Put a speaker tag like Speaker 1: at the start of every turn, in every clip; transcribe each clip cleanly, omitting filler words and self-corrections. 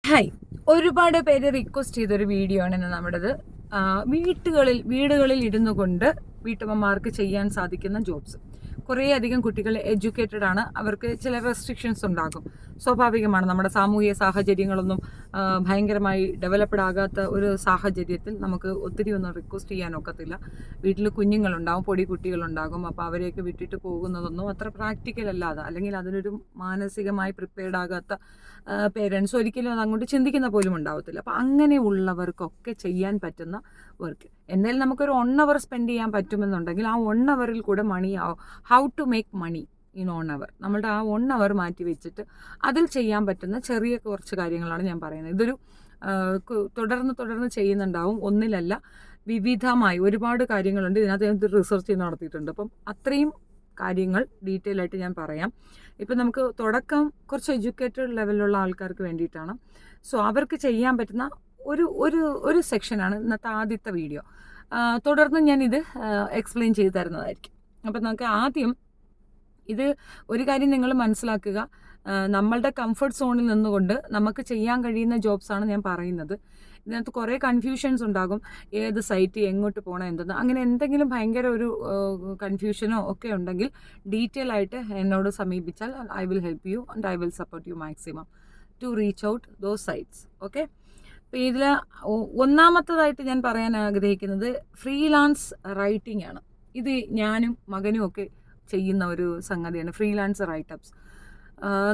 Speaker 1: Hi, ഒരുപാട് പേര് request ചെയ്തൊരു വീഡിയോ ആണ് ഇന്ന് നമ്മുടേത്. വീടുകളിൽ ഇരുന്നു കൊണ്ട് വീട്ടമ്മമാർക്ക് ചെയ്യാൻ സാധിക്കുന്ന ജോബ്സ്. കുറേ അധികം കുട്ടികൾ എഡ്യൂക്കേറ്റഡ് ആണ്, അവർക്ക് ചില റെസ്ട്രിക്ഷൻസ് ഉണ്ടാകും. സ്വാഭാവികമാണ്. നമ്മുടെ സാമൂഹിക സാഹചര്യങ്ങളൊന്നും ഭയങ്കരമായി ഡെവലപ്ഡ് ആകാത്ത ഒരു സാഹചര്യത്തിൽ നമുക്ക് ഒത്തിരി ഒന്നും റിക്വസ്റ്റ് ചെയ്യാൻ ഒക്കത്തില്ല. വീട്ടിൽ കുഞ്ഞുങ്ങളുണ്ടാകും, പൊടി കുട്ടികളുണ്ടാകും. അപ്പോൾ അവരെയൊക്കെ വിട്ടിട്ട് പോകുന്നതൊന്നും അത്ര പ്രാക്ടിക്കൽ അല്ലാതെ, അല്ലെങ്കിൽ അതിനൊരു മാനസികമായി പ്രിപ്പയർഡ് ആകാത്ത പേരൻസ് ഒരിക്കലും അത് അങ്ങോട്ട് ചിന്തിക്കുന്ന പോലും ഉണ്ടാവത്തില്ല. അപ്പോൾ അങ്ങനെയുള്ളവർക്കൊക്കെ ചെയ്യാൻ പറ്റുന്ന വർക്ക് എന്തായാലും നമുക്കൊരു 1 അവർ സ്പെൻഡ് ചെയ്യാൻ പറ്റുമെന്നുണ്ടെങ്കിൽ ആ 1 അവറിൽ കൂടെ how to make money in 1 hour, നമ്മളുടെ ആ 1 അവർ മാറ്റി വെച്ചിട്ട് അതിൽ ചെയ്യാൻ പറ്റുന്ന ചെറിയ കുറച്ച് കാര്യങ്ങളാണ് ഞാൻ പറയുന്നത്. ഇതൊരു തുടർന്ന് ചെയ്യുന്നുണ്ടാവും, ഒന്നിലല്ല, വിവിധമായി ഒരുപാട് കാര്യങ്ങളുണ്ട്. ഇതിനകത്ത് റിസർച്ച് നടത്തിയിട്ടുണ്ട്. അപ്പം അത്രയും കാര്യങ്ങൾ ഡീറ്റെയിൽ ആയിട്ട് ഞാൻ പറയാം. ഇപ്പം നമുക്ക് തുടക്കം കുറച്ച് എഡ്യൂക്കേറ്റഡ് ലെവലിലുള്ള ആൾക്കാർക്ക് വേണ്ടിയിട്ടാണ്. സോ അവർക്ക് ചെയ്യാൻ പറ്റുന്ന ഒരു ഒരു ഒരു സെക്ഷനാണ് ഇന്നത്തെ ആദ്യത്തെ വീഡിയോ. തുടർന്ന് ഞാനിത് എക്സ്പ്ലെയിൻ ചെയ്ത് തരുന്നതായിരിക്കും. അപ്പം നമുക്ക് ആദ്യം ഒരു കാര്യം നിങ്ങൾ മനസ്സിലാക്കുക. നമ്മളുടെ കംഫർട്ട് സോണിൽ നിന്നുകൊണ്ട് നമുക്ക് ചെയ്യാൻ കഴിയുന്ന ജോബ്സാണ് ഞാൻ പറയുന്നത്. ഇതിനകത്ത് കുറേ കൺഫ്യൂഷൻസ് ഉണ്ടാകും. ഏത് സൈറ്റ്, എങ്ങോട്ട് പോകണം, എന്തെന്ന്, അങ്ങനെ എന്തെങ്കിലും ഭയങ്കര ഒരു കൺഫ്യൂഷനോ ഒക്കെ ഉണ്ടെങ്കിൽ ഡീറ്റെയിൽ ആയിട്ട് എന്നോട് സമീപിച്ചാൽ I will help you and I will support you maximum to reach out those sites. Okay. അപ്പോൾ ഇതിൽ ഒന്നാമത്തതായിട്ട് ഞാൻ പറയാൻ ആഗ്രഹിക്കുന്നത് ഫ്രീലാൻസ് റൈറ്റിംഗ് ആണ്. ഇത് ഞാനും മകനും ഒക്കെ ചെയ്യുന്ന ഒരു സംഗതിയാണ്, ഫ്രീലാൻസ് റൈറ്റപ്സ്.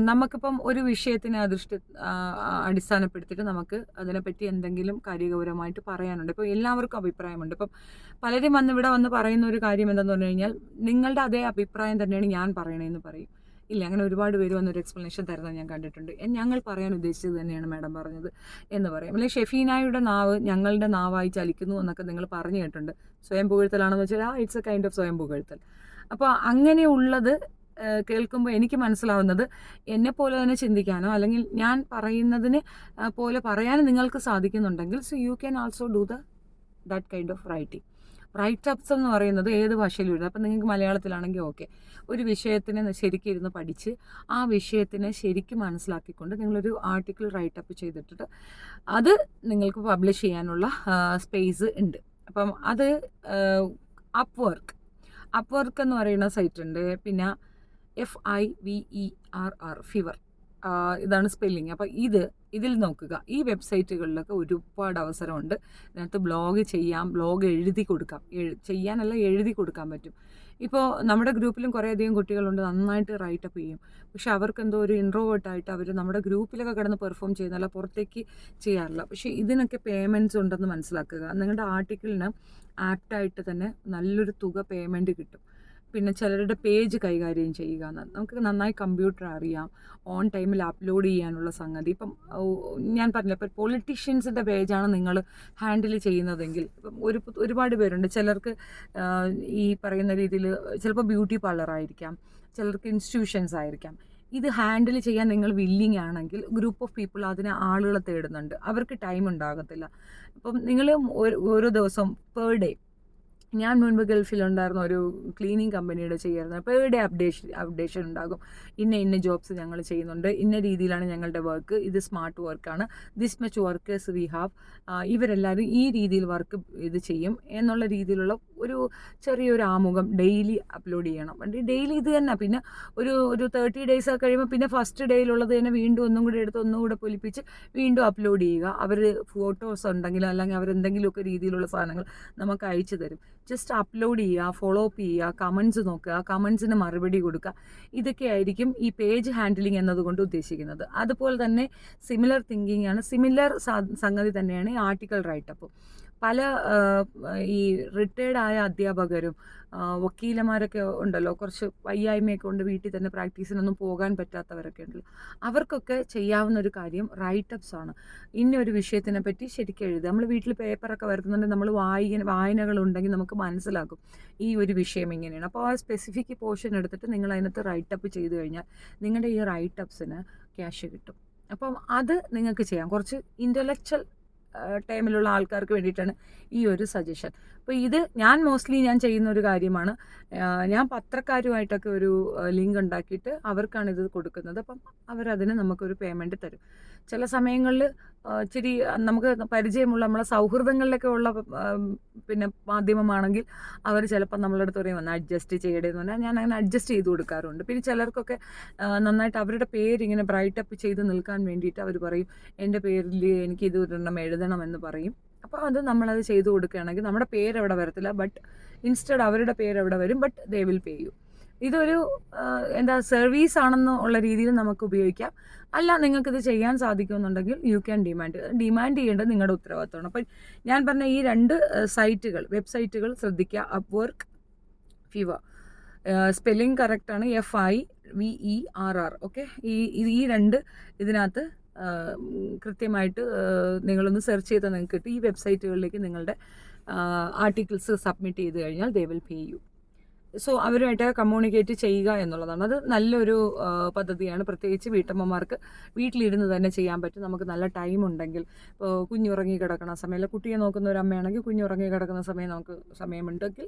Speaker 1: നമുക്കിപ്പം ഒരു വിഷയത്തിനെ അടിസ്ഥാനപ്പെടുത്തിയിട്ട് നമുക്ക് അതിനെപ്പറ്റി എന്തെങ്കിലും കാര്യഗൗരവമായിട്ട് പറയാനുണ്ട്. ഇപ്പോൾ എല്ലാവർക്കും അഭിപ്രായമുണ്ട്. ഇപ്പം പലരും ഇവിടെ വന്ന് പറയുന്ന ഒരു കാര്യം എന്താണെന്ന് പറഞ്ഞു കഴിഞ്ഞാൽ, നിങ്ങളുടെ അതേ അഭിപ്രായം തന്നെയാണ് ഞാൻ പറയണതെന്ന് പറയും. ഇല്ല, അങ്ങനെ ഒരുപാട് പേര് വന്നൊരു എക്സ്പ്ലനേഷൻ തരുന്നത് ഞാൻ കണ്ടിട്ടുണ്ട്. ഞങ്ങൾ പറയാൻ ഉദ്ദേശിച്ചത് തന്നെയാണ് മാഡം പറഞ്ഞത് എന്ന് പറയും. അല്ലെങ്കിൽ ഷെഫീനായുടെ നാവ് ഞങ്ങളുടെ നാവായി ചലിക്കുന്നു എന്നൊക്കെ നിങ്ങൾ പറഞ്ഞു കേട്ടിട്ടുണ്ട്. സ്വയം പുകഴ്ത്തലാണെന്ന് വെച്ചാൽ ഇറ്റ്സ് എ കൈൻഡ് ഓഫ് സ്വയം പുകഴ്ത്തൽ. അപ്പോൾ അങ്ങനെയുള്ളത് കേൾക്കുമ്പോൾ എനിക്ക് മനസ്സിലാവുന്നത്, എന്നെപ്പോലെ തന്നെ ചിന്തിക്കാനോ അല്ലെങ്കിൽ ഞാൻ പറയുന്നതിന് പോലെ പറയാനും നിങ്ങൾക്ക് സാധിക്കുന്നുണ്ടെങ്കിൽ, so you can also do that kind of writing. Writeups എന്ന് പറയുന്നത് ഏത് ഭാഷയിലും എഴുതാം. അപ്പം നിങ്ങൾക്ക് മലയാളത്തിലാണെങ്കിൽ ഓക്കെ. ഒരു വിഷയത്തിനെ ശരിക്കും ഇരുന്ന് പഠിച്ച് ആ വിഷയത്തിനെ ശരിക്കും മനസ്സിലാക്കിക്കൊണ്ട് നിങ്ങളൊരു ആർട്ടിക്കിൾ റൈറ്റപ്പ് ചെയ്തിട്ട് അത് നിങ്ങൾക്ക് പബ്ലിഷ് ചെയ്യാനുള്ള സ്പേസ് ഉണ്ട്. അപ്പം അത് അപ്വർക്ക് എന്ന് പറയുന്ന സൈറ്റ് ഉണ്ട്. പിന്നെ FIVERR ഇതാണ് സ്പെല്ലിങ്. അപ്പോൾ ഇതിൽ നോക്കുക. ഈ വെബ്സൈറ്റുകളിലൊക്കെ ഒരുപാട് അവസരമുണ്ട്. ഇതിനകത്ത് ബ്ലോഗ് ചെയ്യാം, ബ്ലോഗ് എഴുതി കൊടുക്കാം. ചെയ്യാനല്ല, എഴുതി കൊടുക്കാൻ പറ്റും. ഇപ്പോൾ നമ്മുടെ ഗ്രൂപ്പിലും കുറേയധികം കുട്ടികളുണ്ട്, നന്നായിട്ട് റൈറ്റപ്പ് ചെയ്യും. പക്ഷെ അവർക്കെന്തോ ഒരു ഇൻട്രോവേർട്ടായിട്ട് അവർ നമ്മുടെ ഗ്രൂപ്പിലൊക്കെ കിടന്ന് പെർഫോം ചെയ്യുന്നല്ല, പുറത്തേക്ക് ചെയ്യാറില്ല. പക്ഷേ ഇതിനൊക്കെ പേയ്മെൻറ്റ്സ് ഉണ്ടെന്ന് മനസ്സിലാക്കുക. നിങ്ങളുടെ ആർട്ടിക്കിളിന് ആപ്റ്റായിട്ട് തന്നെ നല്ലൊരു തുക പേയ്മെൻറ്റ് കിട്ടും. പിന്നെ ചിലരുടെ പേജ് കൈകാര്യം ചെയ്യുക, നമുക്ക് നന്നായി കമ്പ്യൂട്ടർ അറിയാം, ഓൺ ടൈമിൽ അപ്ലോഡ് ചെയ്യാനുള്ള സംഗതി. ഇപ്പം ഞാൻ പറഞ്ഞില്ല, ഇപ്പം പൊളിറ്റീഷ്യൻസിൻ്റെ പേജാണ് നിങ്ങൾ ഹാൻഡിൽ ചെയ്യുന്നതെങ്കിൽ ഇപ്പം ഒരുപാട് പേരുണ്ട്. ചിലർക്ക് ഈ പറയുന്ന രീതിയിൽ ചിലപ്പോൾ ബ്യൂട്ടി പാർലർ ആയിരിക്കാം, ചിലർക്ക് ഇൻസ്റ്റിറ്റ്യൂഷൻസ് ആയിരിക്കാം. ഇത് ഹാൻഡിൽ ചെയ്യാൻ നിങ്ങൾ വില്ലിങ് ആണെങ്കിൽ ഗ്രൂപ്പ് ഓഫ് പീപ്പിൾ അതിന് ആളുകളെ തേടുന്നുണ്ട്. അവർക്ക് ടൈം ഉണ്ടാകത്തില്ല. അപ്പം നിങ്ങൾ ഓരോ ദിവസം പെർ ഡേ, ഞാൻ മുൻപ് ഗൾഫിലുണ്ടായിരുന്ന ഒരു ക്ലീനിങ് കമ്പനിയുടെ ചെയ്യാറുണ്ട്. പെർ ഡേ അപ്ഡേഷൻ ഉണ്ടാകും. ഇന്ന ജോബ്സ് ഞങ്ങൾ ചെയ്യുന്നുണ്ട്, ഇന്ന രീതിയിലാണ് ഞങ്ങളുടെ വർക്ക്, ഇത് സ്മാർട്ട് വർക്കാണ്, this much workers we have, ഇവരെല്ലാവരും ഈ രീതിയിൽ വർക്ക് ഇത് ചെയ്യും എന്നുള്ള രീതിയിലുള്ള ഒരു ചെറിയൊരു ആമുഖം ഡെയിലി അപ്ലോഡ് ചെയ്യണം. ഡെയിലി ഇത് തന്നെ. പിന്നെ ഒരു 30 days കഴിയുമ്പോൾ പിന്നെ ഫസ്റ്റ് ഡേയിലുള്ളത് തന്നെ വീണ്ടും ഒന്നുകൂടെ പൊലിപ്പിച്ച് വീണ്ടും അപ്ലോഡ് ചെയ്യുക. അവർ ഫോട്ടോസ് ഉണ്ടെങ്കിലും അല്ലെങ്കിൽ അവരെന്തെങ്കിലുമൊക്കെ രീതിയിലുള്ള സാധനങ്ങൾ നമുക്ക് അയച്ചു തരും. ജസ്റ്റ് അപ്ലോഡ് ചെയ്യുക, ഫോളോ അപ്പ് ചെയ്യുക, കമൻസ് നോക്കുക, കമൻസിന് മറുപടി കൊടുക്കുക. ഇതൊക്കെ ആയിരിക്കും ഈ പേജ് ഹാൻഡിലിംഗ് എന്നതുകൊണ്ട് ഉദ്ദേശിക്കുന്നത്. അതുപോലെ തന്നെ സിമിലർ തിങ്കിങ് ആണ്, സിമിലർ സംഗതി തന്നെയാണ് ഈ ആർട്ടിക്കിൾ റൈറ്റപ്പ്. പല ഈ റിട്ടയർഡായ അധ്യാപകരും വക്കീലന്മാരൊക്കെ ഉണ്ടല്ലോ, കുറച്ച് വയ്യായ്മയൊക്കെ കൊണ്ട് വീട്ടിൽ തന്നെ പ്രാക്ടീസിനൊന്നും പോകാൻ പറ്റാത്തവരൊക്കെ ഉണ്ടല്ലോ, അവർക്കൊക്കെ ചെയ്യാവുന്ന ഒരു കാര്യം റൈറ്റപ്സ് ആണ്. ഇന്നൊരു വിഷയത്തിനെ പറ്റി ശരിക്കും എഴുതുക. നമ്മൾ വീട്ടിൽ പേപ്പറൊക്കെ വരുത്തുന്നുണ്ടെങ്കിൽ നമ്മൾ വായനകളുണ്ടെങ്കിൽ നമുക്ക് മനസ്സിലാക്കും ഈ ഒരു വിഷയം ഇങ്ങനെയാണ്. അപ്പോൾ ആ സ്പെസിഫിക് പോർഷൻ എടുത്തിട്ട് നിങ്ങൾ അതിനകത്ത് റൈറ്റപ്പ് ചെയ്ത് കഴിഞ്ഞാൽ നിങ്ങളുടെ ഈ റൈറ്റപ്സിന് ക്യാഷ് കിട്ടും. അപ്പം അത് നിങ്ങൾക്ക് ചെയ്യാം. കുറച്ച് ഇൻ്റലക്ച്വൽ ടൈമിലുള്ള ആൾക്കാർക്ക് വേണ്ടിയിട്ടാണ് ഈ ഒരു സജഷൻ. അപ്പോൾ ഇത് ഞാൻ ചെയ്യുന്ന ഒരു കാര്യമാണ്. ഞാൻ പത്രക്കാരുമായിട്ടൊക്കെ ഒരു ലിങ്ക് ഉണ്ടാക്കിയിട്ട് അവർക്കാണ് ഇത് കൊടുക്കുന്നത്. അപ്പം അവരതിന് നമുക്കൊരു പേയ്മെൻറ്റ് തരും. ചില സമയങ്ങളിൽ ഇച്ചിരി നമുക്ക് പരിചയമുള്ള നമ്മളെ സൗഹൃദങ്ങളിലൊക്കെ ഉള്ള പിന്നെ മാധ്യമമാണെങ്കിൽ അവർ ചിലപ്പോൾ നമ്മളെ അടുത്ത് പറയും ഒന്ന് അഡ്ജസ്റ്റ് ചെയ്യടേന്ന് പറഞ്ഞാൽ ഞാൻ അങ്ങനെ അഡ്ജസ്റ്റ് ചെയ്ത് കൊടുക്കാറുണ്ട്. പിന്നെ ചിലർക്കൊക്കെ നന്നായിട്ട് അവരുടെ പേരിങ്ങനെ ബ്രൈറ്റപ്പ് ചെയ്ത് നിൽക്കാൻ വേണ്ടിയിട്ട് അവർ പറയും എൻ്റെ പേരിൽ എനിക്ക് ഇത് ഒരെണ്ണം എഴുതണമെന്ന് പറയും. അപ്പോൾ അത് നമ്മളത് ചെയ്ത് കൊടുക്കുകയാണെങ്കിൽ നമ്മുടെ പേരവിടെ വരത്തില്ല, ബട്ട് ഇൻസ്റ്റഡ് അവരുടെ പേരവിടെ വരും, but they will pay you. ഇതൊരു സർവീസ് ആണെന്ന് ഉള്ള രീതിയിൽ നമുക്ക് ഉപയോഗിക്കാം. അല്ല നിങ്ങൾക്കിത് ചെയ്യാൻ സാധിക്കുമെന്നുണ്ടെങ്കിൽ യു ക്യാൻ ഡിമാൻഡ് ചെയ്യേണ്ടത് നിങ്ങളുടെ ഉത്തരവാദിത്തമാണ്. അപ്പം ഞാൻ പറഞ്ഞ ഈ 2 വെബ്സൈറ്റുകൾ ശ്രദ്ധിക്കുക. അപ്വർക്ക്, ഫിവ. സ്പെല്ലിംഗ് കറക്റ്റാണ്, FIVERR. ഓക്കെ, ഈ 2 ഇതിനകത്ത് കൃത്യമായിട്ട് നിങ്ങളൊന്ന് സെർച്ച് ചെയ്താൽ നിങ്ങൾക്ക് കിട്ടും. ഈ വെബ്സൈറ്റുകളിലേക്ക് നിങ്ങളുടെ ആർട്ടിക്കിൾസ് സബ്മിറ്റ് ചെയ്ത് കഴിഞ്ഞാൽ they will pay you. So അവരുമായിട്ട് കമ്മ്യൂണിക്കേറ്റ് ചെയ്യുക എന്നുള്ളതാണ്. അത് നല്ലൊരു പദ്ധതിയാണ്. പ്രത്യേകിച്ച് വീട്ടമ്മമാർക്ക് വീട്ടിലിരുന്ന് തന്നെ ചെയ്യാൻ പറ്റും. നമുക്ക് നല്ല ടൈം ഉണ്ടെങ്കിൽ, ഇപ്പോൾ കുഞ്ഞുറങ്ങി കിടക്കുന്ന സമയം, കുട്ടിയെ നോക്കുന്ന ഒരു അമ്മയാണെങ്കിൽ കുഞ്ഞുറങ്ങി കിടക്കുന്ന സമയം നമുക്ക് സമയമുണ്ടെങ്കിൽ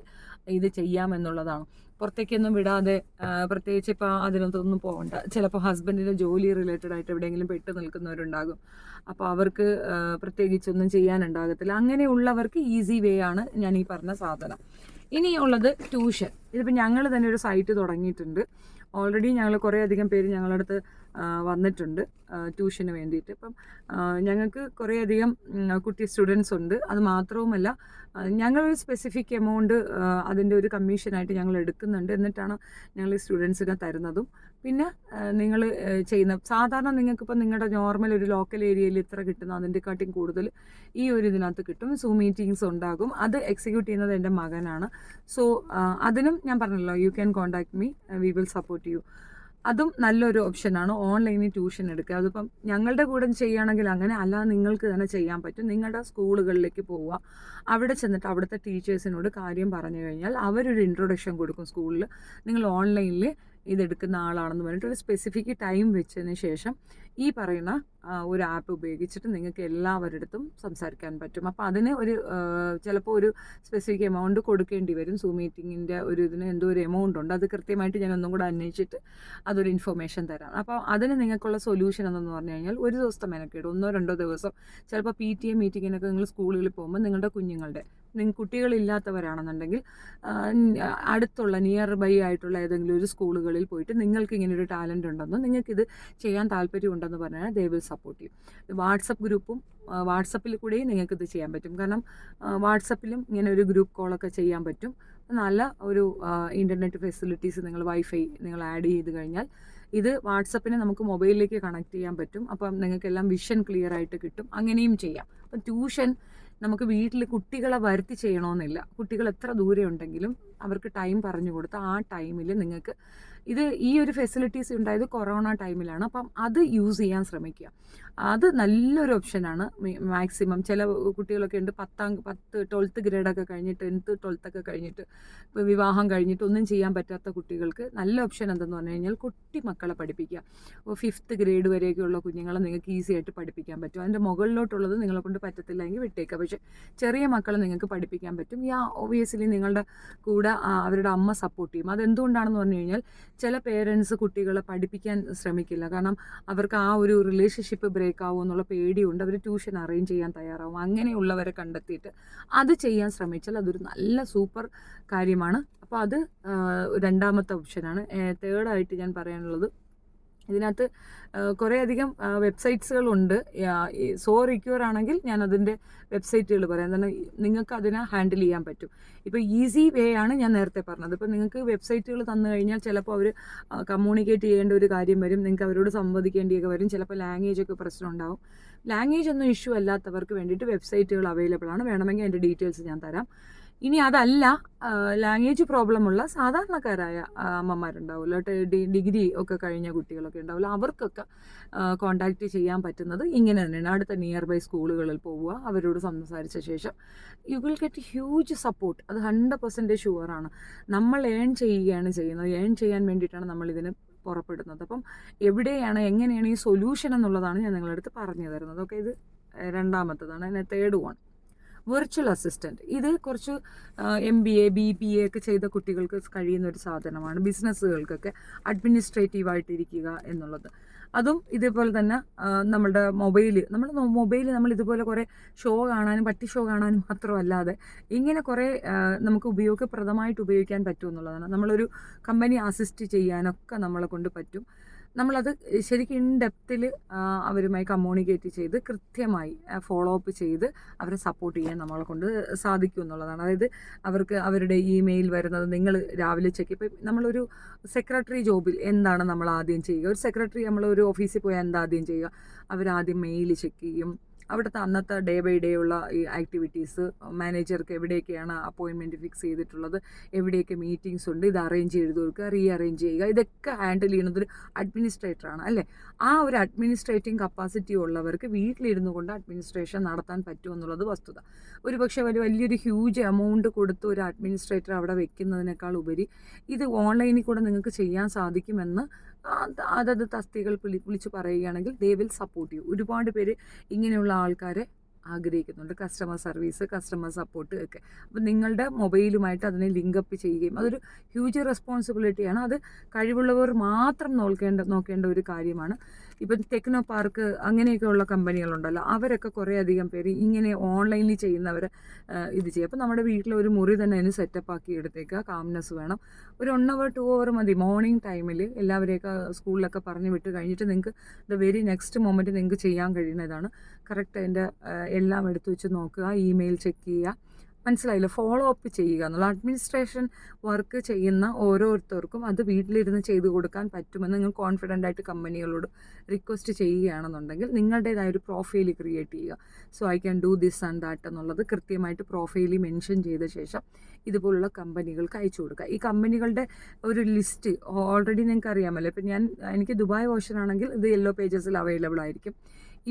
Speaker 1: ഇത് ചെയ്യാമെന്നുള്ളതാണ്. പുറത്തേക്കൊന്നും വിടാതെ, പ്രത്യേകിച്ച് ഇപ്പോൾ അതിനകത്തൊന്നും പോകണ്ട. ചിലപ്പോൾ ഹസ്ബൻഡിൻ്റെ ജോലി റിലേറ്റഡ് ആയിട്ട് എവിടെയെങ്കിലും പെട്ട് നിൽക്കുന്നവരുണ്ടാകും. അപ്പോൾ അവർക്ക് പ്രത്യേകിച്ചൊന്നും ചെയ്യാനുണ്ടാകത്തില്ല. അങ്ങനെയുള്ളവർക്ക് ഈസി വേ ആണ് ഞാൻ ഈ പറഞ്ഞ സാധനം. ഇനിയുള്ളത് ട്യൂഷൻ. ഇതിപ്പോൾ ഞങ്ങൾ തന്നെ ഒരു സൈറ്റ് തുടങ്ങിയിട്ടുണ്ട്. ഓൾറെഡി ഞങ്ങൾ കുറേയധികം പേര് ഞങ്ങളുടെ അടുത്ത് വന്നിട്ടുണ്ട് ട്യൂഷന് വേണ്ടിയിട്ട്. അപ്പം ഞങ്ങൾക്ക് കുറേയധികം കുട്ടി സ്റ്റുഡൻസ് ഉണ്ട്. അത് മാത്രവുമല്ല, ഞങ്ങളൊരു സ്പെസിഫിക് എമൗണ്ട് അതിൻ്റെ ഒരു കമ്മീഷനായിട്ട് ഞങ്ങൾ എടുക്കുന്നുണ്ട്. എന്നിട്ടാണ് ഞങ്ങൾ ഈ സ്റ്റുഡൻസിനെ തരുന്നതും. പിന്നെ നിങ്ങൾ ചെയ്യുന്ന സാധാരണ നിങ്ങൾക്കിപ്പോൾ നിങ്ങളുടെ നോർമൽ ഒരു ലോക്കൽ ഏരിയയിൽ ഇത്ര കിട്ടുന്ന അതിൻ്റെക്കാട്ടും കൂടുതൽ ഈ ഒരു ഇതിനകത്ത് കിട്ടും. സൂം മീറ്റിങ്സ് ഉണ്ടാകും. അത് എക്സിക്യൂട്ട് ചെയ്യുന്നത് എൻ്റെ മകനാണ്. സോ അതിനും ഞാൻ പറഞ്ഞല്ലോ, you can contact me, we will support U. അതും നല്ലൊരു ഓപ്ഷനാണ്, ഓൺലൈനിൽ ട്യൂഷൻ എടുക്കുക. അതിപ്പം ഞങ്ങളുടെ കൂടെ ചെയ്യുകയാണെങ്കിൽ അങ്ങനെ, അല്ലാതെ നിങ്ങൾക്ക് തന്നെ ചെയ്യാൻ പറ്റും. നിങ്ങളുടെ സ്കൂളുകളിലേക്ക് പോവുക, അവിടെ ചെന്നിട്ട് അവിടുത്തെ ടീച്ചേഴ്സിനോട് കാര്യം പറഞ്ഞു കഴിഞ്ഞാൽ അവരൊരു ഇൻട്രൊഡക്ഷൻ കൊടുക്കും. സ്കൂളിൽ നിങ്ങൾ ഓൺലൈനിൽ ഇതെടുക്കുന്ന ആളാണെന്ന് പറഞ്ഞിട്ട് ഒരു സ്പെസിഫിക് ടൈം വെച്ചതിന് ശേഷം ഈ പറയുന്ന ഒരു ആപ്പ് ഉപയോഗിച്ചിട്ട് നിങ്ങൾക്ക് എല്ലാവരുടെടുത്തും സംസാരിക്കാൻ പറ്റും. അപ്പോൾ അതിന് ചിലപ്പോൾ ഒരു സ്പെസിഫിക് എമൗണ്ട് കൊടുക്കേണ്ടി വരും. സൂം മീറ്റിങ്ങിൻ്റെ ഇതിന് എന്തോ ഒരു എമൗണ്ട് ഉണ്ട്. അത് കൃത്യമായിട്ട് ഞാൻ ഒന്നും കൂടെ അന്വേഷിച്ചിട്ട് അതൊരു ഇൻഫർമേഷൻ തരാം. അപ്പോൾ അതിന് നിങ്ങൾക്കുള്ള സൊല്യൂഷൻ എന്നു പറഞ്ഞു കഴിഞ്ഞാൽ ഒരു ദിവസത്തെ മെനക്കേട്, 1-2 ദിവസം ചിലപ്പോൾ PTA മീറ്റിങ്ങിനൊക്കെ നിങ്ങൾ സ്കൂളുകളിൽ പോകുമ്പോൾ നിങ്ങളുടെ കുട്ടികളില്ലാത്തവരാണെന്നുണ്ടെങ്കിൽ അടുത്തുള്ള നിയർ ബൈ ആയിട്ടുള്ള ഏതെങ്കിലും ഒരു സ്കൂളുകളിൽ പോയിട്ട് നിങ്ങൾക്ക് ഇങ്ങനെ ഒരു ടാലൻ്റ് ഉണ്ടെന്നോ നിങ്ങൾക്കിത് ചെയ്യാൻ താല്പര്യമുണ്ടെന്ന് പറഞ്ഞാൽ they will support U. WhatsApp ഗ്രൂപ്പും വാട്സപ്പിൽ കൂടെയും നിങ്ങൾക്കിത് ചെയ്യാൻ പറ്റും. കാരണം വാട്സപ്പിലും ഇങ്ങനെ ഒരു ഗ്രൂപ്പ് കോളൊക്കെ ചെയ്യാൻ പറ്റും. നല്ല ഒരു ഇൻ്റർനെറ്റ് ഫെസിലിറ്റീസ് വൈഫൈ നിങ്ങൾ ആഡ് ചെയ്ത് കഴിഞ്ഞാൽ ഇത് വാട്സപ്പിനെ നമുക്ക് മൊബൈലിലേക്ക് കണക്ട് ചെയ്യാൻ പറ്റും. അപ്പം നിങ്ങൾക്കെല്ലാം വിഷൻ ക്ലിയർ ആയിട്ട് കിട്ടും. അങ്ങനെയും ചെയ്യാം. അപ്പം ട്യൂഷൻ നമുക്ക് വീട്ടിൽ കുട്ടികളെ വരുത്തി ചെയ്യണമെന്നില്ല. കുട്ടികൾ എത്ര ദൂരെ ഉണ്ടെങ്കിലും അവർക്ക് ടൈം പറഞ്ഞു കൊടുത്ത് ആ ടൈമിൽ നിങ്ങൾക്ക് ഈ ഒരു ഫെസിലിറ്റീസ് ഉണ്ടായത് കൊറോണ ടൈമിലാണ്. അപ്പം അത് യൂസ് ചെയ്യാൻ ശ്രമിക്കുക. അത് നല്ലൊരു ഓപ്ഷനാണ്. മാക്സിമം ചില കുട്ടികളൊക്കെ ഉണ്ട് 12th ഗ്രേഡൊക്കെ കഴിഞ്ഞിട്ട് 10th 12th ഒക്കെ കഴിഞ്ഞിട്ട് ഇപ്പോൾ വിവാഹം കഴിഞ്ഞിട്ട് ഒന്നും ചെയ്യാൻ പറ്റാത്ത കുട്ടികൾക്ക് നല്ല ഓപ്ഷൻ എന്തെന്ന് പറഞ്ഞു കഴിഞ്ഞാൽ കുട്ടി മക്കളെ പഠിപ്പിക്കുക. 5th ഗ്രേഡ് വരെയൊക്കെയുള്ള കുഞ്ഞുങ്ങളെ നിങ്ങൾക്ക് ഈസി ആയിട്ട് പഠിപ്പിക്കാൻ പറ്റും. അതിൻ്റെ മുകളിലോട്ടുള്ളത് നിങ്ങളെ കൊണ്ട് പറ്റത്തില്ലെങ്കിൽ വിട്ടേക്കുക. പക്ഷേ ചെറിയ മക്കളെ നിങ്ങൾക്ക് പഠിപ്പിക്കാൻ പറ്റും. ഒബിയസ്ലി നിങ്ങളുടെ കൂടെ അവരുടെ അമ്മ സപ്പോർട്ട് ചെയ്യും. അതെന്തുകൊണ്ടാണെന്ന് പറഞ്ഞു കഴിഞ്ഞാൽ ചില പേരൻസ് കുട്ടികളെ പഠിപ്പിക്കാൻ ശ്രമിക്കില്ല. കാരണം അവർക്ക് ആ ഒരു റിലേഷൻഷിപ്പ് ബ്രേക്ക് ആവും എന്നുള്ള പേടിയുണ്ട്. അവർ ട്യൂഷൻ അറേഞ്ച് ചെയ്യാൻ തയ്യാറാവും. അങ്ങനെയുള്ളവരെ കണ്ടെത്തിയിട്ട് അത് ചെയ്യാൻ ശ്രമിച്ചാൽ അതൊരു നല്ല സൂപ്പർ കാര്യമാണ്. അപ്പോൾ അത് രണ്ടാമത്തെ ഓപ്ഷനാണ്. തേർഡായിട്ട് ഞാൻ പറയാനുള്ളത്, ഇതിനകത്ത് കുറേയധികം വെബ്സൈറ്റ്സുകളുണ്ട്. സോ റിക്യൂർ ആണെങ്കിൽ ഞാൻ അതിൻ്റെ വെബ്സൈറ്റുകൾ പറയാം. എന്താണ് നിങ്ങൾക്ക് അതിനെ ഹാൻഡിൽ ചെയ്യാൻ പറ്റും. ഇപ്പോൾ ഈസി വേ ആണ് ഞാൻ നേരത്തെ പറഞ്ഞത്. ഇപ്പോൾ നിങ്ങൾക്ക് വെബ്സൈറ്റുകൾ തന്നു കഴിഞ്ഞാൽ ചിലപ്പോൾ അവർ കമ്മ്യൂണിക്കേറ്റ് ചെയ്യേണ്ട ഒരു കാര്യം വരും. നിങ്ങൾക്ക് അവരോട് സംവദിക്കേണ്ടിയൊക്കെ വരും. ചിലപ്പോൾ ലാംഗ്വേജൊക്കെ പ്രശ്നം ഉണ്ടാവും. ലാംഗ്വേജ് ഒന്നും ഇഷ്യൂ അല്ലാത്തവർക്ക് വേണ്ടിയിട്ട് വെബ്സൈറ്റുകൾ അവൈലബിൾ ആണ്. വേണമെങ്കിൽ അതിൻ്റെ ഡീറ്റെയിൽസ് ഞാൻ തരാം. ഇനി അതല്ല, ലാംഗ്വേജ് പ്രോബ്ലമുള്ള സാധാരണക്കാരായ അമ്മമാരുണ്ടാവുമല്ലോ, ഡിഗ്രി ഒക്കെ കഴിഞ്ഞ കുട്ടികളൊക്കെ ഉണ്ടാവില്ല, അവർക്കൊക്കെ കോൺടാക്റ്റ് ചെയ്യാൻ പറ്റുന്നത് ഇങ്ങനെ തന്നെയാണ്. അടുത്ത നിയർ ബൈ സ്കൂളുകളിൽ പോവുക, അവരോട് സംസാരിച്ച ശേഷം you will get huge support. അത് 100% ഷുവറാണ്. നമ്മൾ ഏൺ ചെയ്യുകയാണ് ചെയ്യുന്നത്. ഏൺ ചെയ്യാൻ വേണ്ടിയിട്ടാണ് നമ്മളിതിന് പുറപ്പെടുന്നത്. അപ്പം എവിടെയാണ് എങ്ങനെയാണ് ഈ സൊല്യൂഷൻ എന്നുള്ളതാണ് ഞാൻ നിങ്ങളുടെ അടുത്ത് പറഞ്ഞു തരുന്നത്. ഓക്കെ, ഇത് രണ്ടാമത്തതാണ്. അതിന് തേർഡ് വൺ വിർച്വൽ അസിസ്റ്റൻറ്റ്. ഇത് കുറച്ച് MBA BBA ഒക്കെ ചെയ്ത കുട്ടികൾക്ക് കഴിയുന്ന ഒരു സാധനമാണ്. ബിസിനസ്സുകൾക്കൊക്കെ അഡ്മിനിസ്ട്രേറ്റീവായിട്ടിരിക്കുക എന്നുള്ളത്. അതും ഇതേപോലെ തന്നെ നമ്മുടെ മൊബൈല് നമ്മൾ ഇതുപോലെ കുറേ ഷോ കാണാനും പട്ടി ഷോ കാണാനും മാത്രമല്ലാതെ ഇങ്ങനെ കുറേ നമുക്ക് ഉപയോഗപ്രദമായിട്ട് ഉപയോഗിക്കാൻ പറ്റുമെന്നുള്ളതാണ്. നമ്മളൊരു കമ്പനി അസിസ്റ്റ് ചെയ്യാനൊക്കെ നമ്മളെ കൊണ്ട് പറ്റും. നമ്മളത് ശരിക്കും ഇൻ ഡെപ്തിൽ അവരുമായി കമ്മ്യൂണിക്കേറ്റ് ചെയ്ത് കൃത്യമായി ഫോളോ അപ്പ് ചെയ്ത് അവരെ സപ്പോർട്ട് ചെയ്യാൻ നമ്മളെ കൊണ്ട് സാധിക്കും എന്നുള്ളതാണ്. അതായത് അവർക്ക് അവരുടെ ഇമെയിൽ വരുന്നത് നിങ്ങൾ രാവിലെ ചെക്ക്, ഇപ്പം നമ്മളൊരു സെക്രട്ടറി ജോബിൽ എന്താണ് നമ്മൾ ആദ്യം ചെയ്യുക? ഒരു സെക്രട്ടറി നമ്മളൊരു ഓഫീസിൽ പോയാൽ എന്താ ആദ്യം ചെയ്യുക? അവരാദ്യം മെയിൽ ചെക്ക് ചെയ്യും. അവിടുത്തെ അന്നത്തെ ഡേ ബൈ ഡേ ഉള്ള ഈ ആക്ടിവിറ്റീസ്, മാനേജർക്ക് എവിടെയൊക്കെയാണ് അപ്പോയിൻമെൻറ്റ് ഫിക്സ് ചെയ്തിട്ടുള്ളത്, എവിടെയൊക്കെ മീറ്റിംഗ്സ് ഉണ്ട്, ഇത് അറേഞ്ച് ചെയ്ത് കൊടുക്കുക, അറേഞ്ച് ചെയ്യുക, ഇതൊക്കെ ഹാൻഡിൽ ചെയ്യുന്നത് ഒരു അഡ്മിനിസ്ട്രേറ്ററാണ് അല്ലേ. ആ ഒരു അഡ്മിനിസ്ട്രേറ്റിംഗ് കപ്പാസിറ്റി ഉള്ളവർക്ക് വീട്ടിലിരുന്നു കൊണ്ട് അഡ്മിനിസ്ട്രേഷൻ നടത്താൻ പറ്റുമെന്നുള്ളത് വസ്തുത. ഒരുപക്ഷെ വലിയൊരു ഹ്യൂജ് എമൗണ്ട് കൊടുത്ത് ഒരു അഡ്മിനിസ്ട്രേറ്റർ അവിടെ വെക്കുന്നതിനേക്കാൾ ഉപരി ഇത് ഓൺലൈനിൽ കൂടെ നിങ്ങൾക്ക് ചെയ്യാൻ സാധിക്കുമെന്ന് അതത് തസ്തികകൾ വിളിച്ച് പറയുകയാണെങ്കിൽ ദേ വിൽ സപ്പോർട്ട് യു. ഒരുപാട് പേര് ഇങ്ങനെയുള്ള ആൾക്കാരെ ആഗ്രഹിക്കുന്നുണ്ട്. കസ്റ്റമർ സർവീസ്, കസ്റ്റമർ സപ്പോർട്ട് ഒക്കെ. അപ്പം നിങ്ങളുടെ മൊബൈലുമായിട്ട് അതിനെ ലിങ്കപ്പ് ചെയ്യുകയും അതൊരു ഹ്യൂജ് റെസ്പോൺസിബിലിറ്റിയാണ്. അത് കഴിവുള്ളവർ മാത്രം നോക്കേണ്ട ഒരു കാര്യമാണ്. ഇപ്പം ടെക്നോ പാർക്ക് അങ്ങനെയൊക്കെയുള്ള കമ്പനികളുണ്ടല്ലോ, അവരൊക്കെ കുറേ അധികം പേര് ഇങ്ങനെ ഓൺലൈനിൽ ചെയ്യുന്നവർ ഇത് ചെയ്യും. അപ്പം നമ്മുടെ വീട്ടിൽ ഒരു മുറി തന്നെ അതിന് സെറ്റപ്പ് ആക്കി എടുത്തേക്കുക. കാംനെസ് വേണം. ഒരു 1 hour 2 hour മതി മോർണിംഗ് ടൈമിൽ എല്ലാവരെയൊക്കെ സ്കൂളിലൊക്കെ പറഞ്ഞു വിട്ട് കഴിഞ്ഞിട്ട് നിങ്ങൾക്ക് ദ വെരി നെക്സ്റ്റ് മൊമെൻറ്റ് നിങ്ങൾക്ക് ചെയ്യാൻ കഴിയുന്നതാണ്. കറക്റ്റ് അതിൻ്റെ എല്ലാം എടുത്തു വെച്ച് നോക്കുക, ഇമെയിൽ ചെക്ക് ചെയ്യുക. മനസ്സിലായില്ല, ഫോളോ അപ്പ് ചെയ്യുക എന്നുള്ള. അഡ്മിനിസ്ട്രേഷൻ വർക്ക് ചെയ്യുന്ന ഓരോരുത്തർക്കും അത് വീട്ടിലിരുന്ന് ചെയ്തു കൊടുക്കാൻ പറ്റുമെന്ന് നിങ്ങൾ കോൺഫിഡൻ്റ് ആയിട്ട് കമ്പനികളോട് റിക്വസ്റ്റ് ചെയ്യുകയാണെന്നുണ്ടെങ്കിൽ നിങ്ങളുടേതായ ഒരു പ്രൊഫൈൽ ക്രിയേറ്റ് ചെയ്യുക. So I can do this and that എന്നുള്ളത് കൃത്യമായിട്ട് പ്രൊഫൈലിൽ മെൻഷൻ ചെയ്ത ശേഷം ഇതുപോലുള്ള കമ്പനികൾക്ക് അയച്ചു കൊടുക്കുക. ഈ കമ്പനികളുടെ ഒരു ലിസ്റ്റ് ഓൾറെഡി നിങ്ങൾക്ക് അറിയാമല്ലോ. ഇപ്പം എനിക്ക് ദുബായ് ഓഷനാണെങ്കിൽ ഇത് യെല്ലോ പേജസിൽ അവൈലബിൾ ആയിരിക്കും.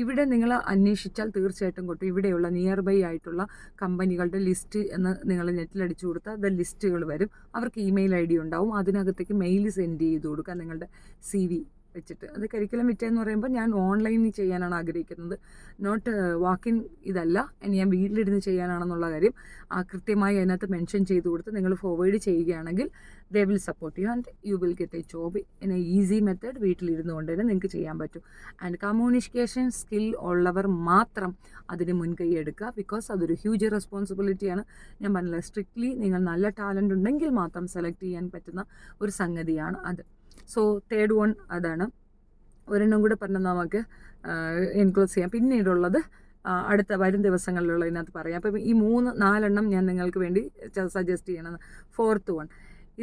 Speaker 1: ഇവിടെ നിങ്ങൾ അന്വേഷിച്ചാൽ തീർച്ചയായിട്ടും കിട്ടും. ഇവിടെയുള്ള നിയർ ബൈ ആയിട്ടുള്ള കമ്പനികളുടെ ലിസ്റ്റ് എന്ന് നിങ്ങൾ നെറ്റിലടിച്ചു കൊടുത്താൽ അത് ലിസ്റ്റുകൾ വരും. അവർക്ക് ഇമെയിൽ ID ഉണ്ടാവും. അതിനകത്തേക്ക് മെയിൽ സെൻഡ് ചെയ്ത് കൊടുക്കുക നിങ്ങളുടെ CV വെച്ചിട്ട്. അത് കരിക്കുലം വിറ്റെന്ന് പറയുമ്പോൾ ഞാൻ ഓൺലൈനിൽ ചെയ്യാനാണ് ആഗ്രഹിക്കുന്നത്, നോട്ട് വാക്കിൻ ഇതല്ല, ഞാൻ വീട്ടിലിരുന്ന് ചെയ്യാനാണെന്നുള്ള കാര്യം കൃത്യമായി അതിനകത്ത് മെൻഷൻ ചെയ്ത് കൊടുത്ത് നിങ്ങൾ ഫോർവേഡ് ചെയ്യുകയാണെങ്കിൽ they will support you and you will get A job in A easy method. വീട്ടിലിരുന്നു കൊണ്ട് തന്നെ നിങ്ങൾക്ക് ചെയ്യാൻ പറ്റും. ആൻഡ് കമ്മ്യൂണിക്കേഷൻ സ്കിൽ ഉള്ളവർ മാത്രം അതിന് മുൻകൈ എടുക്കുക. ബിക്കോസ് അതൊരു ഹ്യൂജ് റെസ്പോൺസിബിലിറ്റിയാണ്. ഞാൻ പറഞ്ഞില്ല, സ്ട്രിക്ട്ലി നിങ്ങൾ നല്ല ടാലൻ്റ് ഉണ്ടെങ്കിൽ മാത്രം സെലക്ട് ചെയ്യാൻ പറ്റുന്ന ഒരു സംഗതിയാണ് അത്. സോ തേർഡ് വൺ അതാണ്. ഒരെണ്ണം കൂടെ പറഞ്ഞാൽ നമുക്ക് ഇൻക്ലൂഡ് ചെയ്യാം. പിന്നീടുള്ളത് അടുത്ത വരും ദിവസങ്ങളിലുള്ള ഇതിനകത്ത് പറയാം. അപ്പം ഈ 3-4 ഞാൻ നിങ്ങൾക്ക് വേണ്ടി സജസ്റ്റ് ചെയ്യണം. ഫോർത്ത് വൺ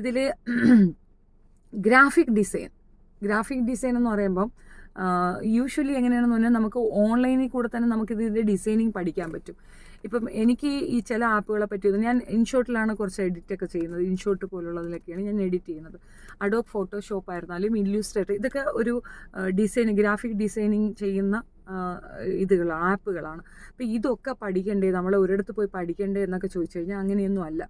Speaker 1: ഇതിൽ ഗ്രാഫിക് ഡിസൈൻ എന്ന് പറയുമ്പം യൂഷ്വലി എങ്ങനെയാണെന്ന് പറഞ്ഞാൽ നമുക്ക് ഓൺലൈനിൽ കൂടെ തന്നെ നമുക്കിതിൻ്റെ ഡിസൈനിങ് പഠിക്കാൻ പറ്റും. ഇപ്പം എനിക്ക് ഈ ചില ആപ്പുകളെ പറ്റി ഞാൻ ഇൻഷോട്ടിലാണ് കുറച്ച് എഡിറ്റൊക്കെ ചെയ്യുന്നത്. ഇൻഷോട്ട് പോലുള്ളതിലൊക്കെയാണ് ഞാൻ എഡിറ്റ് ചെയ്യുന്നത്. അഡോബ് ഫോട്ടോഷോപ്പ് ആയിരുന്നാലും ഇല്യൂസ്ട്രേറ്റർ, ഇതൊക്കെ ഒരു ഗ്രാഫിക് ഡിസൈനിങ് ചെയ്യുന്ന ആപ്പുകളാണ്. അപ്പോൾ ഇതൊക്കെ പഠിക്കണ്ടേ, നമ്മൾ ഒരിടത്ത് പോയി പഠിക്കണ്ടേ എന്നൊക്കെ ചോദിച്ചു കഴിഞ്ഞാൽ അങ്ങനെയൊന്നും അല്ല.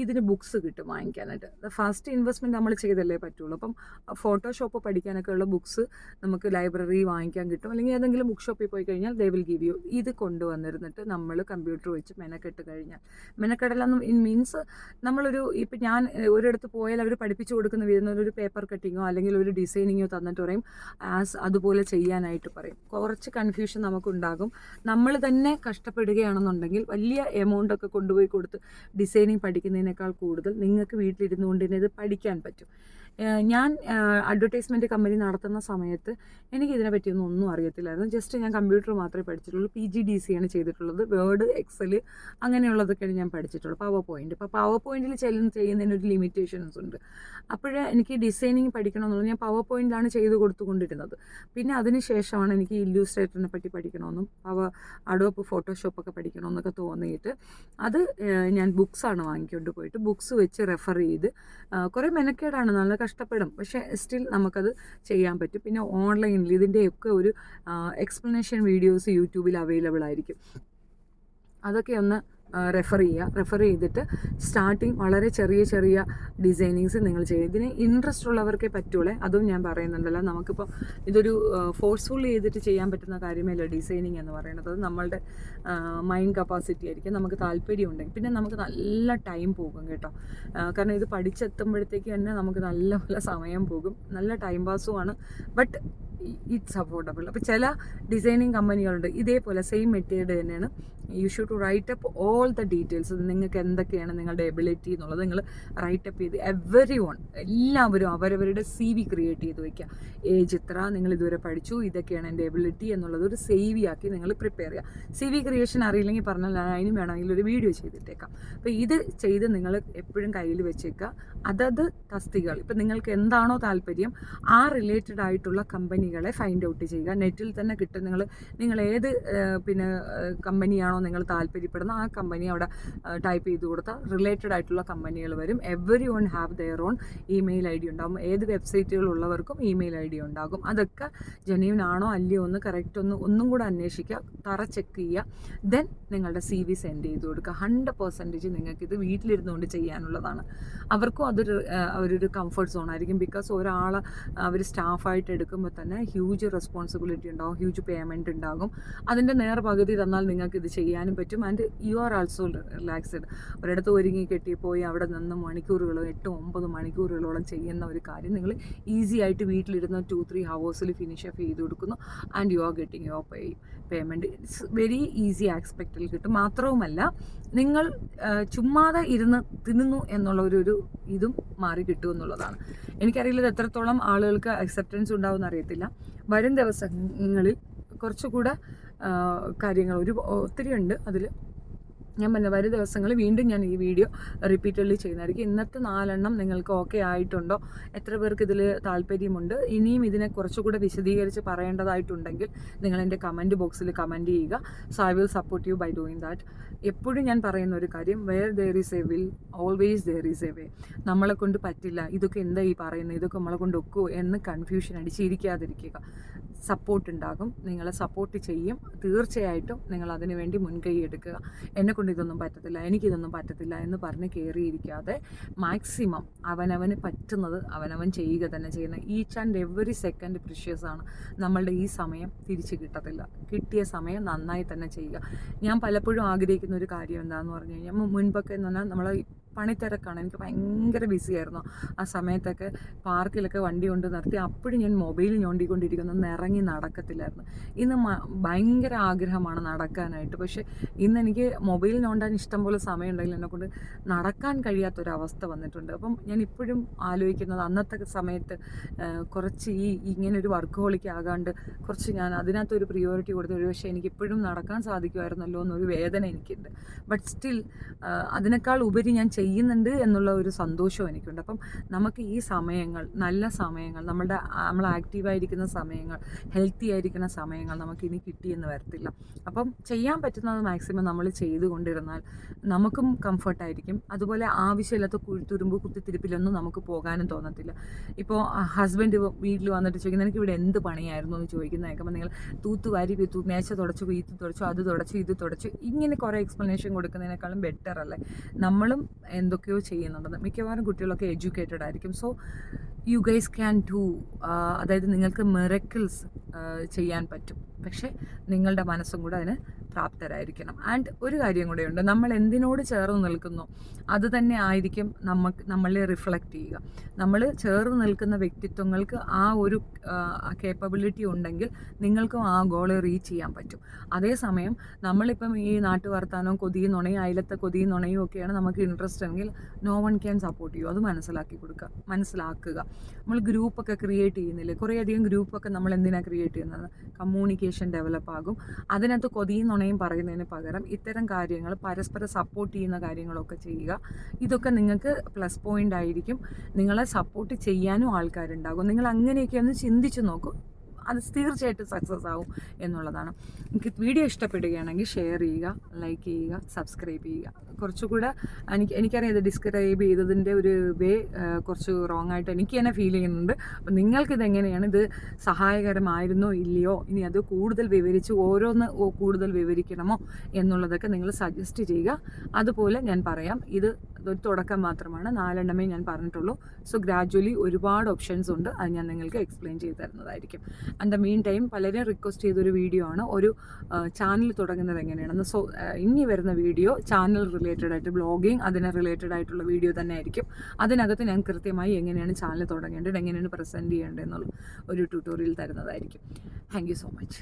Speaker 1: ഇതിന് ബുക്സ് കിട്ടും വാങ്ങിക്കാനായിട്ട്. ഫസ്റ്റ് ഇൻവെസ്റ്റ്മെൻറ്റ് നമ്മൾ ചെയ്തല്ലേ പറ്റുള്ളൂ. അപ്പം ഫോട്ടോഷോപ്പ് പഠിക്കാനൊക്കെ ഉള്ള ബുക്സ് നമുക്ക് ലൈബ്രറി വാങ്ങിക്കാൻ കിട്ടും, അല്ലെങ്കിൽ ഏതെങ്കിലും ബുക്ക് ഷോപ്പിൽ പോയി കഴിഞ്ഞാൽ ദേ വിൽ ഗിവ് യു. ഇത് കൊണ്ടുവന്നിരുന്നിട്ട് നമ്മൾ കമ്പ്യൂട്ടർ വെച്ച് മെനക്കെട്ട് കഴിഞ്ഞാൽ, മെനക്കെടലെന്ന് മീൻസ് നമ്മളൊരു ഇപ്പം ഞാൻ ഒരിടത്ത് പോയാൽ അവർ പഠിപ്പിച്ചു കൊടുക്കുന്ന വിധം ഒരു പേപ്പർ കട്ടിങ്ങോ അല്ലെങ്കിൽ ഒരു ഡിസൈനിങ്ങോ തന്നിട്ട് പറയും അതുപോലെ ചെയ്യാനായിട്ട് പറയും. കുറച്ച് കൺഫ്യൂഷൻ നമുക്കുണ്ടാകും. നമ്മൾ തന്നെ കഷ്ടപ്പെടുകയാണെന്നുണ്ടെങ്കിൽ വലിയ എമൗണ്ട് ഒക്കെ കൊണ്ടുപോയി കൊടുത്ത് ഡിസൈനിങ് പഠിക്കുന്നതിനേക്കാൾ കൂടുതൽ നിങ്ങൾക്ക് വീട്ടിലിരുന്നു കൊണ്ട് തന്നെ ഇത് പഠിക്കാൻ പറ്റും. ഞാൻ അഡ്വർടൈസ്മെൻറ്റ് കമ്പനി നടത്തുന്ന സമയത്ത് എനിക്ക് ഇതിനെ പറ്റിയൊന്നും ഒന്നും അറിയത്തില്ലായിരുന്നു. ജസ്റ്റ് ഞാൻ കമ്പ്യൂട്ടർ മാത്രമേ പഠിച്ചിട്ടുള്ളൂ. PGDC ആണ് ചെയ്തിട്ടുള്ളത്. വേർഡ്, എക്സൽ അങ്ങനെയുള്ളതൊക്കെയാണ് ഞാൻ പഠിച്ചിട്ടുള്ളൂ. Power point. ഇപ്പോൾ പവർ പോയിൻറ്റിൽ ചെയ്യുന്നതിനൊരു ലിമിറ്റേഷൻസ് ഉണ്ട്. അപ്പോഴേ എനിക്ക് ഡിസൈനിങ് പഠിക്കണമെന്നുള്ളത് ഞാൻ പവർ പോയിൻ്റിലാണ് ചെയ്ത് കൊടുത്തുകൊണ്ടിരുന്നത്. പിന്നെ അതിന് ശേഷമാണ് എനിക്ക് ഇല്യൂസ്ട്രേറ്ററിനെ പറ്റി പഠിക്കണമെന്നും അഡോബ് ഫോട്ടോഷോപ്പൊക്കെ പഠിക്കണമെന്നൊക്കെ തോന്നിയിട്ട് അത് ഞാൻ ബുക്സാണ് വാങ്ങിക്കൊണ്ട് പോയിട്ട് ബുക്സ് വെച്ച് റെഫർ ചെയ്ത് കുറേ മെനക്കേടാണ്, നല്ല കഷ്ടപ്പെടും, പക്ഷേ സ്റ്റിൽ നമുക്കത് ചെയ്യാൻ പറ്റും. പിന്നെ ഓൺലൈനിൽ ഇതിൻ്റെയൊക്കെ ഒരു എക്സ്പ്ലനേഷൻ വീഡിയോസ് യൂട്യൂബിൽ അവൈലബിൾ ആയിരിക്കും. അതൊക്കെ ഒന്ന് റെഫർ ചെയ്തിട്ട് സ്റ്റാർട്ടിങ് വളരെ ചെറിയ ചെറിയ ഡിസൈനിങ്സ് നിങ്ങൾ ചെയ്യും. ഇതിന് ഇൻട്രസ്റ്റ് ഉള്ളവർക്കേ പറ്റുള്ളൂ. അതും ഞാൻ പറയുന്നുണ്ടല്ലോ, നമുക്കിപ്പോൾ ഇതൊരു ഫോഴ്സ്ഫുൾ ചെയ്തിട്ട് ചെയ്യാൻ പറ്റുന്ന കാര്യമല്ല ഡിസൈനിങ് എന്ന് പറയുന്നത്. അത് നമ്മളുടെ മൈൻഡ് കപ്പാസിറ്റി ആയിരിക്കും. നമുക്ക് താല്പര്യം ഉണ്ടെങ്കിൽ പിന്നെ നമുക്ക് നല്ല ടൈം പോകും കേട്ടോ. കാരണം ഇത് പഠിച്ചെത്തുമ്പോഴത്തേക്ക് തന്നെ നമുക്ക് നല്ല സമയം പോകും, നല്ല ടൈം പാസുമാണ്. But it's affordable. അപ്പോൾ ചില ഡിസൈനിങ് കമ്പനികളുണ്ട് ഇതേപോലെ സെയിം മെറ്റീരിയൽ തന്നെയാണ്. You should to write up all the details. നിങ്ങൾക്ക് എന്തൊക്കെയാണ് നിങ്ങളുടെ എബിലിറ്റി എന്നുള്ളത് നിങ്ങൾ റൈറ്റ് അപ്പ് ചെയ്ത് എവരി വൺ എല്ലാവരും അവരവരുടെ CV ക്രിയേറ്റ് ചെയ്ത് വയ്ക്കുക. ഏജ് ഇത്ര, നിങ്ങൾ ഇതുവരെ പഠിച്ചു, ഇതൊക്കെയാണ് എൻ്റെ എബിലിറ്റി എന്നുള്ളത് ഒരു CV ആക്കി നിങ്ങൾ പ്രിപ്പയർ ചെയ്യുക. CV ക്രിയേഷൻ അറിയില്ലെങ്കിൽ പറഞ്ഞാൽ അതിന് വേണമെങ്കിൽ ഒരു വീഡിയോ ചെയ്തിട്ടേക്കാം. അപ്പോൾ ഇത് ചെയ്ത് നിങ്ങൾ എപ്പോഴും കയ്യിൽ വെച്ചേക്കുക. അതത് തസ്തികൾ ഇപ്പം നിങ്ങൾക്ക് എന്താണോ താല്പര്യം ആ റിലേറ്റഡ് ആയിട്ടുള്ള കമ്പനികളെ ഫൈൻഡ് ഔട്ട് ചെയ്യുക. നെറ്റിൽ തന്നെ കിട്ടും. നിങ്ങൾ ഏത് കമ്പനിയാണോ നിങ്ങൾ താല്പര്യപ്പെടുന്ന ആ കമ്പനി അവിടെ ടൈപ്പ് ചെയ്ത് കൊടുത്താൽ റിലേറ്റഡ് ആയിട്ടുള്ള കമ്പനികൾ വരും. Every one have their own email ID ഉണ്ടാകും. ഏത് വെബ്സൈറ്റുകളുള്ളവർക്കും ഇമെയിൽ ID ഉണ്ടാകും. അതൊക്കെ ജെന്യൂൻ ആണോ അല്ലയോ എന്ന് കറക്റ്റ് ഒന്നും കൂടെ അന്വേഷിക്കുക, ചെക്ക് ചെയ്യുക. ദെൻ നിങ്ങളുടെ CV സെൻഡ് ചെയ്ത് കൊടുക്കുക. 100% നിങ്ങൾക്കിത് വീട്ടിലിരുന്നുകൊണ്ട് ചെയ്യാനുള്ളതാണ്. അവർക്കും അവരൊരു കംഫർട്ട് സോൺ ആയിരിക്കും. ബിക്കോസ് ഒരാളെ അവർ സ്റ്റാഫായിട്ട് എടുക്കുമ്പോൾ തന്നെ ഹ്യൂജ് റെസ്പോൺസിബിലിറ്റി ഉണ്ടാകും, ഹ്യൂജ് പേയ്മെൻറ്റ് ഉണ്ടാകും. അതിൻ്റെ പകുതി തന്നാൽ നിങ്ങൾക്ക് ഇത് ചെയ്യാനും പറ്റും. And you are also relaxed. ഒരിടത്ത് ഒരുങ്ങി കെട്ടിപ്പോയി അവിടെ നിന്ന് മണിക്കൂറുകൾ 8-9 മണിക്കൂറുകളോളം ചെയ്യുന്ന ഒരു കാര്യം നിങ്ങൾ ഈസി ആയിട്ട് വീട്ടിലിരുന്ന് 2-3 ഹവേഴ്സിൽ ഫിനിഷ് അപ്പ് ചെയ്ത് കൊടുക്കുന്നു. And you are getting your payment. It's very easy ആസ്പെക്റ്റിൽ കിട്ടും. മാത്രവുമല്ല നിങ്ങൾ ചുമ്മാതെ ഇരുന്ന് തിന്നുന്നു എന്നുള്ള ഇതും മാറി കിട്ടും എന്നുള്ളതാണ്. എനിക്കറിയില്ല ഇത് എത്രത്തോളം ആളുകൾക്ക് അക്സെപ്റ്റൻസ് ഉണ്ടാവുമെന്ന് അറിയത്തില്ല. വരും ദിവസങ്ങളിൽ കുറച്ചുകൂടെ കാര്യങ്ങൾ ഒത്തിരി ഉണ്ട് അതിൽ. ഞാൻ പറഞ്ഞ വരും ദിവസങ്ങളിൽ വീണ്ടും ഞാൻ ഈ വീഡിയോ റിപ്പീറ്റഡ്ലി ചെയ്യുന്നതായിരിക്കും. ഇന്നത്തെ 4 നിങ്ങൾക്ക് ഓക്കെ ആയിട്ടുണ്ടോ, എത്ര പേർക്ക് ഇതിൽ താല്പര്യമുണ്ട്, ഇനിയും ഇതിനെ കുറച്ചുകൂടെ വിശദീകരിച്ച് പറയേണ്ടതായിട്ടുണ്ടെങ്കിൽ നിങ്ങൾ എൻ്റെ കമൻറ്റ് ബോക്സിൽ കമൻറ്റ് ചെയ്യുക. So I will support you by doing that. എപ്പോഴും ഞാൻ പറയുന്ന ഒരു കാര്യം, where there is a will always there is a way. നമ്മളെ കൊണ്ട് പറ്റില്ല, ഇതൊക്കെ എന്താ ഈ പറയുന്നത്, ഇതൊക്കെ നമ്മളെ കൊണ്ട് ഒക്കുമോ എന്ന് കൺഫ്യൂഷൻ അടിച്ചിരിക്കാതിരിക്കുക. സപ്പോർട്ട് ഉണ്ടാകും, നിങ്ങളെ സപ്പോർട്ട് ചെയ്യും. തീർച്ചയായിട്ടും നിങ്ങൾ അതിനു വേണ്ടി മുൻകൈ എടുക്കുക. എന്നെക്കൊണ്ട് ഇതൊന്നും പറ്റത്തില്ല, എനിക്കിതൊന്നും പറ്റത്തില്ല എന്ന് പറഞ്ഞ് കയറിയിരിക്കാതെ മാക്സിമം അവനവന് പറ്റുന്നത് അവനവൻ ചെയ്യുക തന്നെ ചെയ്യുന്നത്. Each and every second precious ആണ്. നമ്മളുടെ ഈ സമയം തിരിച്ച് കിട്ടത്തില്ല. കിട്ടിയ സമയം നന്നായി തന്നെ ചെയ്യുക. ഞാൻ പലപ്പോഴും ആഗ്രഹിക്കുന്ന ഒരു കാര്യം എന്താണെന്ന് പറഞ്ഞു കഴിഞ്ഞാൽ, മുൻപൊക്കെ എന്ന് പറഞ്ഞാൽ നമ്മൾ പണിത്തിരക്കാണ്, എനിക്ക് ഭയങ്കര ബിസി ആയിരുന്നു. ആ സമയത്തൊക്കെ പാർക്കിലൊക്കെ വണ്ടി കൊണ്ട് നിർത്തി അപ്പോഴും ഞാൻ മൊബൈൽ ഞോണ്ടിക്കൊണ്ടിരിക്കുന്നു, ഇറങ്ങി നടക്കത്തില്ലായിരുന്നു. ഇന്ന് ഭയങ്കര ആഗ്രഹമാണ് നടക്കാനായിട്ട്. പക്ഷേ ഇന്ന് എനിക്ക് മൊബൈൽ ഞോണ്ടാൻ ഇഷ്ടം പോലെ സമയമുണ്ടെങ്കിൽ എന്നെക്കൊണ്ട് നടക്കാൻ കഴിയാത്തൊരവസ്ഥ വന്നിട്ടുണ്ട്. അപ്പം ഞാൻ ഇപ്പോഴും ആലോചിക്കുന്നത് അന്നത്തെ സമയത്ത് കുറച്ച് ഇങ്ങനൊരു വർക്കഹോളിക്ക് ആകാണ്ട് കുറച്ച് ഞാൻ അതിനകത്തൊരു പ്രിയോറിറ്റി കൊടുത്ത് പക്ഷേ എനിക്കിപ്പോഴും നടക്കാൻ സാധിക്കുമായിരുന്നല്ലോ എന്നൊരു വേദന എനിക്കുണ്ട്. ബട്ട് സ്റ്റിൽ അതിനേക്കാൾ ഉപരി ഞാൻ ചെയ്യുന്നുണ്ട് എന്നുള്ള ഒരു സന്തോഷവും എനിക്കുണ്ട്. അപ്പം നമുക്ക് ഈ സമയങ്ങൾ, നല്ല സമയങ്ങൾ, നമ്മൾ ആക്റ്റീവായിരിക്കുന്ന സമയങ്ങൾ, ഹെൽത്തി ആയിരിക്കുന്ന സമയങ്ങൾ നമുക്കിനി കിട്ടിയെന്ന് വരത്തില്ല. അപ്പം ചെയ്യാൻ പറ്റുന്നത് മാക്സിമം നമ്മൾ ചെയ്തുകൊണ്ടിരുന്നാൽ നമുക്കും കംഫർട്ടായിരിക്കും. അതുപോലെ ആവശ്യമില്ലാത്ത തുരുമ്പ് കുത്തിത്തിരിപ്പിലൊന്നും നമുക്ക് പോകാനും തോന്നത്തില്ല. ഇപ്പോൾ ഹസ്ബൻഡ് വീട്ടിൽ വന്നിട്ട് ചോദിക്കുന്നത് എനിക്ക് ഇവിടെ എന്ത് പണിയായിരുന്നു എന്ന് ചോദിക്കുന്നേക്കുമ്പോൾ നിങ്ങൾ തൂത്തുവാരി മേശ തുടച്ചു, വീത്ത് തുടച്ചു, അത് തുടച്ചു, ഇത് തുടച്ചു, ഇങ്ങനെ കുറേ എക്സ്പ്ലനേഷൻ കൊടുക്കുന്നതിനേക്കാളും ബെറ്റർ അല്ലേ. നമ്മളും എന്തൊക്കെയോ ചെയ്യുന്നുണ്ടെന്ന്. മിക്കവാറും കുട്ടികളൊക്കെ എഡ്യൂക്കേറ്റഡ് ആയിരിക്കും. So you guys can do, അതായത് നിങ്ങൾക്ക് മിറക്കിൾസ് ചെയ്യാൻ പറ്റും. പക്ഷേ നിങ്ങളുടെ മനസ്സും കൂടെ അതിന് പ്രാപ്തരായിരിക്കണം. ആൻഡ് ഒരു കാര്യം കൂടെയുണ്ട്, നമ്മൾ എന്തിനോട് ചേർന്ന് നിൽക്കുന്നു അത് തന്നെ ആയിരിക്കും നമ്മളെ റിഫ്ലക്റ്റ് ചെയ്യുക. നമ്മൾ ചേർന്ന് നിൽക്കുന്ന വ്യക്തിത്വങ്ങൾക്ക് ആ ഒരു കേപ്പബിലിറ്റി ഉണ്ടെങ്കിൽ നിങ്ങൾക്കും ആ ഗോളെ റീച്ച് ചെയ്യാൻ പറ്റും. അതേസമയം നമ്മളിപ്പം ഈ നാട്ടുവർത്താനവും കൊതിയും നുണയും അയലത്തെ കൊതിയും നുണയും ഒക്കെയാണ് നമുക്ക് ഇൻട്രസ്റ്റ് എങ്കിൽ നോ വൺ ക്യാൻ സപ്പോർട്ട് ചെയ്യൂ. അത് മനസ്സിലാക്കുക. നമ്മൾ ഗ്രൂപ്പൊക്കെ ക്രിയേറ്റ് ചെയ്യുന്നില്ലേ, കുറേയധികം ഗ്രൂപ്പൊക്കെ നമ്മൾ എന്തിനാണ് ക്രിയേറ്റ് ചെയ്യുന്നത്, കമ്മ്യൂണിക്കേഷൻ ഡെവലപ്പ് ആകും. അതിനകത്ത് കൊതിയും നുണയും പറയുന്നതിന് പകരം ഇത്തരം കാര്യങ്ങൾ പരസ്പരം സപ്പോർട്ട് ചെയ്യുന്ന കാര്യങ്ങളൊക്കെ ചെയ്യുക. ഇതൊക്കെ നിങ്ങൾക്ക് പ്ലസ് പോയിൻ്റ് ആയിരിക്കും. നിങ്ങളെ സപ്പോർട്ട് ചെയ്യാനും ആൾക്കാരുണ്ടാകും. നിങ്ങൾ അങ്ങനെയൊക്കെ ഒന്ന് ചിന്തിച്ച് നോക്കൂ. അത് തീർച്ചയായിട്ടും സക്സസ് ആവും എന്നുള്ളതാണ്. എനിക്ക് വീഡിയോ ഇഷ്ടപ്പെടുകയാണെങ്കിൽ ഷെയർ ചെയ്യുക, ലൈക്ക് ചെയ്യുക, സബ്സ്ക്രൈബ് ചെയ്യുക. കുറച്ചുകൂടെ എനിക്കറിയാം ഇത് ഡിസ്ക്രൈബ് ചെയ്തതിൻ്റെ ഒരു വേ കുറച്ച് റോങ് ആയിട്ട് എനിക്ക് തന്നെ ഫീൽ ചെയ്യുന്നുണ്ട്. അപ്പം നിങ്ങൾക്കിത് എങ്ങനെയാണ്, ഇത് സഹായകരമായിരുന്നോ ഇല്ലയോ, ഇനി അത് കൂടുതൽ വിവരിച്ച് ഓരോന്ന് കൂടുതൽ വിവരിക്കണമോ എന്നുള്ളതൊക്കെ നിങ്ങൾ സജസ്റ്റ് ചെയ്യുക. അതുപോലെ ഞാൻ പറയാം, ഇത് ഒരു തുടക്കം മാത്രമാണ്, 4 എണ്ണമേ ഞാൻ പറഞ്ഞിട്ടുള്ളൂ. സോ ഗ്രാജുവലി ഒരുപാട് ഓപ്ഷൻസ് ഉണ്ട്, അത് ഞാൻ നിങ്ങൾക്ക് എക്സ്പ്ലെയിൻ ചെയ്ത് തരുന്നതായിരിക്കും. ആൻഡ് ദ മീൻ ടൈം പലരും റിക്വസ്റ്റ് ചെയ്തൊരു വീഡിയോ ആണ് ഒരു ചാനൽ തുടങ്ങുന്നത് എങ്ങനെയാണെന്ന്. സോ ഇനി വരുന്ന വീഡിയോ ചാനൽ റിലേറ്റഡ് ആയിട്ട്, ബ്ലോഗിങ് അതിന് റിലേറ്റഡ് ആയിട്ടുള്ള വീഡിയോ തന്നെ ആയിരിക്കും. അതിനകത്ത് ഞാൻ കൃത്യമായി എങ്ങനെയാണ് ചാനൽ തുടങ്ങേണ്ടത്, എങ്ങനെയാണ് പ്രസൻറ്റ് ചെയ്യേണ്ടത് എന്നുള്ള ഒരു ട്യൂട്ടോറിയൽ തരുന്നതായിരിക്കും. Thank you so much.